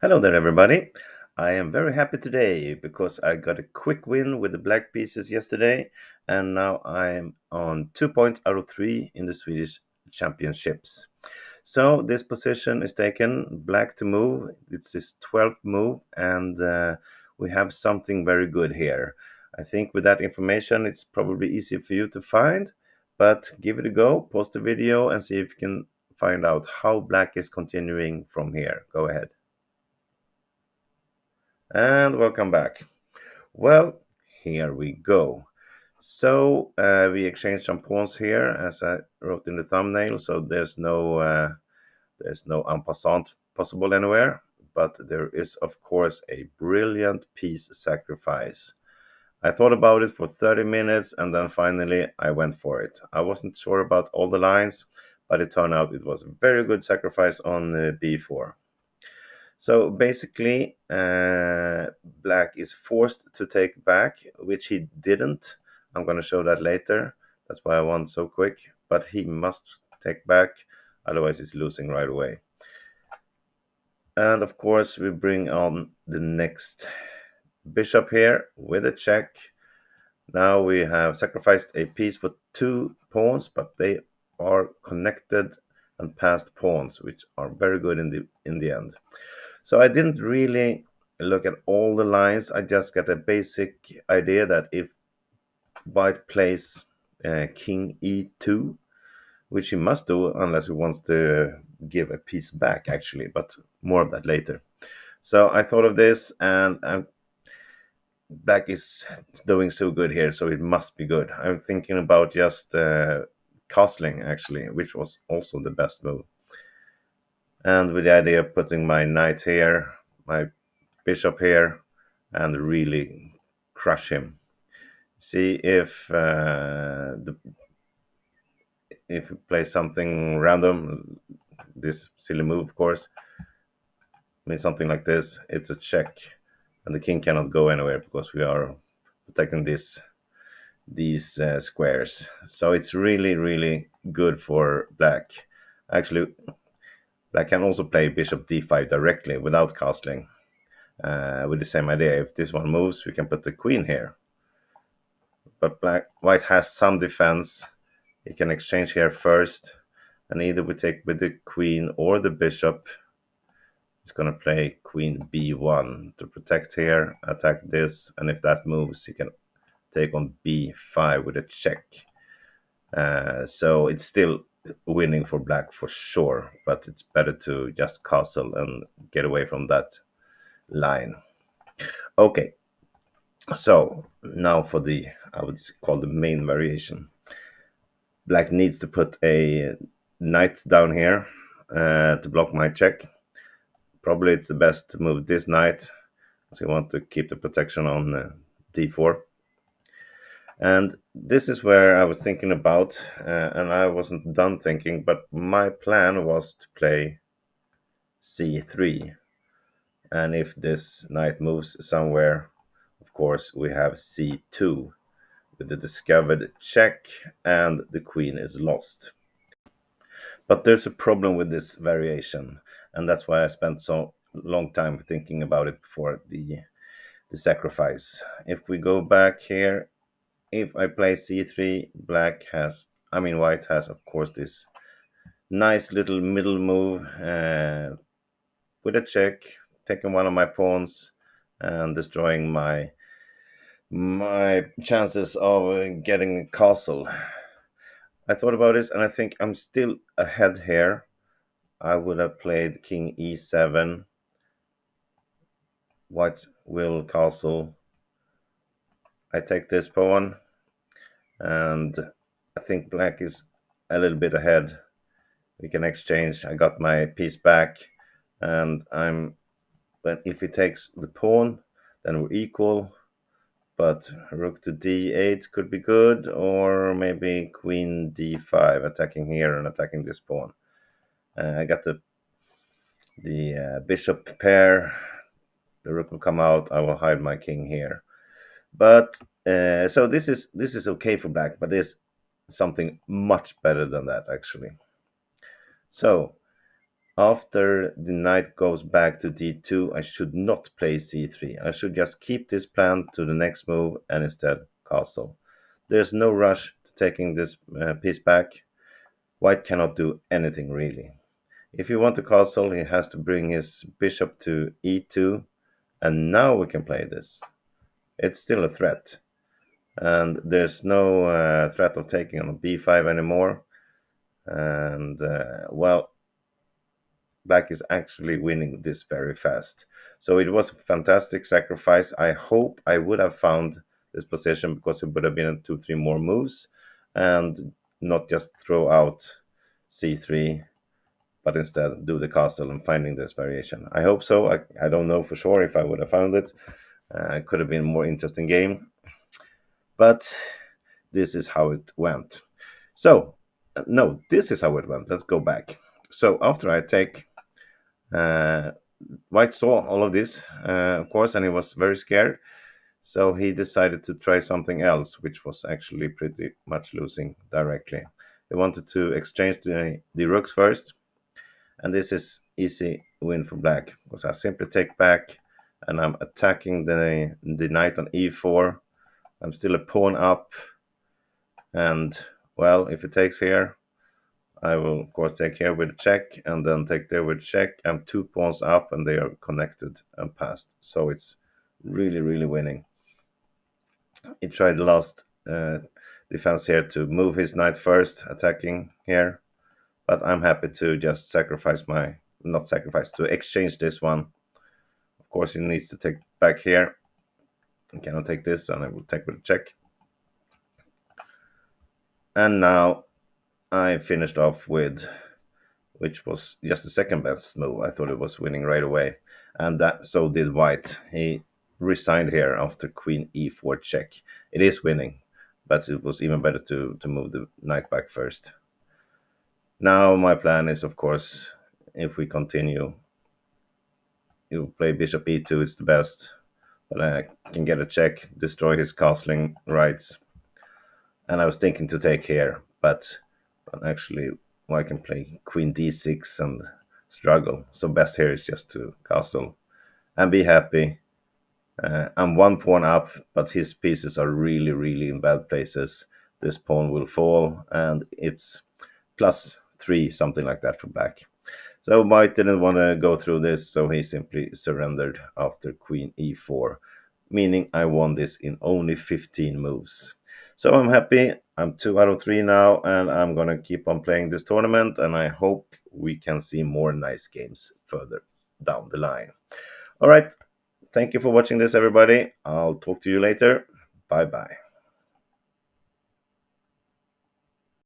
Hello there, everybody. I am very happy today because I got a quick win with the black pieces yesterday, and now I'm on 2 points out of three in the Swedish championships. So this position is taken, black to move. It's his 12th move, and we have something very good here. I think with that information, it's probably easy for you to find, but give it a go, pause the video, and see if you can find out how black is continuing from here. Go ahead. And welcome back. Well, here we go. So we exchanged some pawns here, as I wrote in the thumbnail. So there's no en passant possible anywhere, but there is of course a brilliant piece sacrifice. I thought about it for 30 minutes, and then finally I went for it. I wasn't sure about all the lines, but it turned out it was a very good sacrifice on b4. So basically, black is forced to take back, which he didn't. I'm going to show that later. That's why I won so quick. But he must take back, otherwise he's losing right away. And of course, we bring on the next bishop here with a check. Now we have sacrificed a piece for 2 pawns, but they are connected and passed pawns, which are very good in the end. So I didn't really look at all the lines. I just got a basic idea that if white plays king e2, which he must do unless he wants to give a piece back, actually, but more of that later. So I thought of this, and black is doing so good here, so it must be good. I'm thinking about just castling, actually, which was also the best move. And with the idea of putting my knight here, my bishop here, and really crush him. See if we play something random, this silly move, of course. I mean, something like this, it's a check, and the king cannot go anywhere because we are protecting these squares. So it's really, really good for black. Actually, black can also play bishop d5 directly without castling. With the same idea, if this one moves, we can put the queen here. But white has some defense. He can exchange here first, and either we take with the queen or the bishop. He's going to play queen b1 to protect here, attack this, and if that moves, he can take on b5 with a check. So it's still winning for black for sure, but it's better to just castle and get away from that line. Okay, so now for I would call the main variation. Black needs to put a knight down here to block my check. Probably it's the best to move this knight, so you want to keep the protection on d4. And this is where I was thinking about, and I wasn't done thinking, but my plan was to play c3. And if this knight moves somewhere, of course, we have c2 with the discovered check, and the queen is lost. But there's a problem with this variation, and that's why I spent so long time thinking about it before the sacrifice. If we go back here, if I play c3, white has, of course, this nice little middle move with a check, taking one of my pawns and destroying my chances of getting a castle. I thought about this, and I think I'm still ahead here. I would have played king e7. White will castle. I take this pawn, and I think black is a little bit ahead. We can exchange. I got my piece back, and but if he takes the pawn, then we're equal. But rook to d8 could be good, or maybe queen d5, attacking here and attacking this pawn. I got the bishop pair. The rook will come out. I will hide my king here. But so this is okay for black, but there's something much better than that, actually. So After the knight goes back to d2, I should not play c3. I should just keep this plan to the next move and instead castle. There's no rush to taking this piece back. White cannot do anything really. If you want to castle, he has to bring his bishop to e2, and now we can play this. It's still a threat, and there's no threat of taking on b5 anymore. And well, black is actually winning this very fast. So it was a fantastic sacrifice. I hope I would have found this position because it would have been 2-3 more moves and not just throw out c3, but instead do the castle and finding this variation. I hope so. I don't know for sure if I would have found it. It could have been a more interesting game, but this is how it went. So, no, this is how it went. Let's go back. So after I take, White saw all of this, of course, and he was very scared. So he decided to try something else, which was actually pretty much losing directly. He wanted to exchange the rooks first, and this is easy win for black because I simply take back and I'm attacking the knight on e4. I'm still a pawn up, and well, if it takes here, I will of course take here with a check and then take there with a check. I'm 2 pawns up and they are connected and passed, so it's really winning. He tried the last defense here to move his knight first, attacking here, but I'm happy to just sacrifice not sacrifice, to exchange this one. Of course, he needs to take back here. I cannot take this, and I will take with a check. And now I finished off with, which was just the second best move. I thought it was winning right away, and that so did white. He resigned here after queen e4 check. It is winning, but it was even better to move the knight back first. Now my plan is, of course, if we continue, you play bishop e2, it's the best, but I can get a check, destroy his castling rights. And I was thinking to take here, but actually, well, I can play queen d6 and struggle. So best here is just to castle and be happy. I'm 1 pawn up, but his pieces are really in bad places. This pawn will fall, and it's +3, something like that for black. So white didn't want to go through this, so he simply surrendered after queen e4, meaning I won this in only 15 moves. So I'm happy. I'm 2 out of 3 now, and I'm going to keep on playing this tournament, and I hope we can see more nice games further down the line. All right. Thank you for watching this, everybody. I'll talk to you later. Bye-bye.